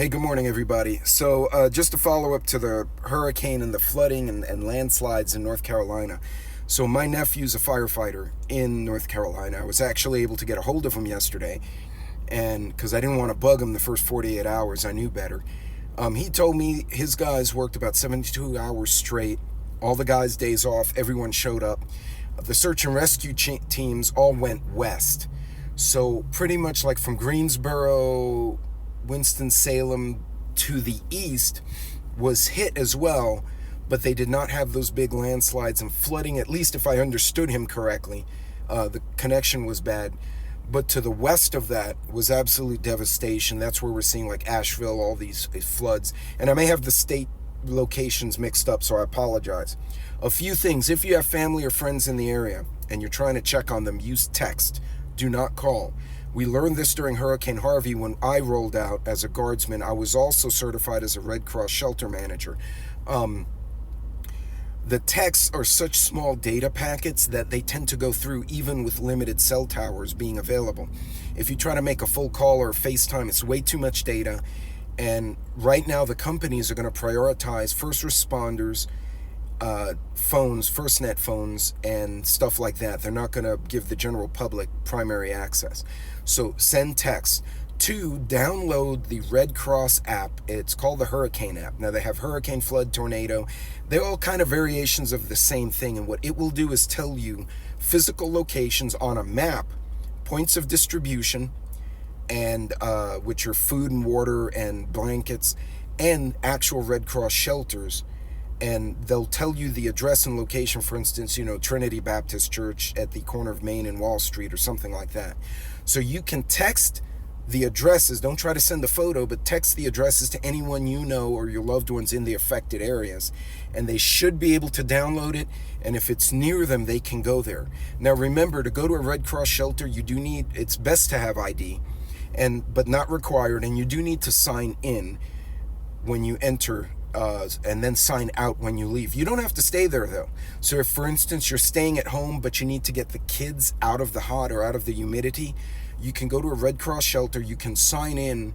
Hey, good morning, everybody. So, just to follow up to the hurricane and the flooding and landslides in North Carolina. So, my nephew's a firefighter in North Carolina. I was actually able to get a hold of him yesterday, and because I didn't want to bug him the first 48 hours, I knew better. He told me his guys worked about 72 hours straight, all the guys' days off, everyone showed up. The search and rescue teams all went west. So, pretty much like from Greensboro, Winston-Salem to the east was hit as well, but they did not have those big landslides and flooding, at least if I understood him correctly. The connection was bad. But to the west of that was absolute devastation. That's where we're seeing like Asheville, all these floods. And I may have the state locations mixed up, so I apologize. A few things: if you have family or friends in the area and you're trying to check on them, use text. Do not call. We learned this during Hurricane Harvey when I rolled out as a guardsman. I was also certified as a Red Cross shelter manager. The texts are such small data packets that they tend to go through even with limited cell towers being available. If you try to make a full call or FaceTime, it's way too much data. And right now the companies are going to prioritize first responders, phones, FirstNet phones, and stuff like that. They're not going to give the general public primary access. So send text. 2, download the Red Cross app. It's called the Hurricane app. Now they have hurricane, flood, tornado. They're all kind of variations of the same thing. And what it will do is tell you physical locations on a map, points of distribution, and which are food and water and blankets, and actual Red Cross shelters. And they'll tell you the address and location, for instance, Trinity Baptist Church at the corner of Main and Wall Street or something like that. So you can text the addresses. Don't try to send a photo, but text the addresses to anyone you know or your loved ones in the affected areas. And they should be able to download it. And if it's near them, they can go there. Now, remember, to go to a Red Cross shelter, it's best to have ID, but not required. And you do need to sign in when you enter, and then sign out when you leave. You don't have to stay there though. So if, for instance, you're staying at home but you need to get the kids out of the hot or out of the humidity, you can go to a Red Cross shelter. You can sign in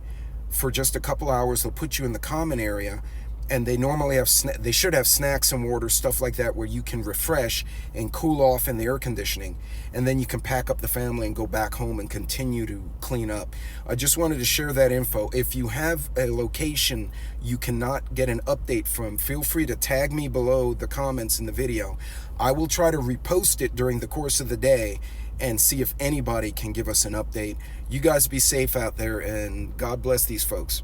for just a couple hours. They'll put you in the common area, and they normally they should have snacks and water, stuff like that, where you can refresh and cool off in the air conditioning, and then you can pack up the family and go back home and continue to clean up. I just wanted to share that info. If you have a location you cannot get an update from, feel free to tag me below the comments in the video. I will try to repost it during the course of the day and see if anybody can give us an update. You guys be safe out there, and God bless these folks.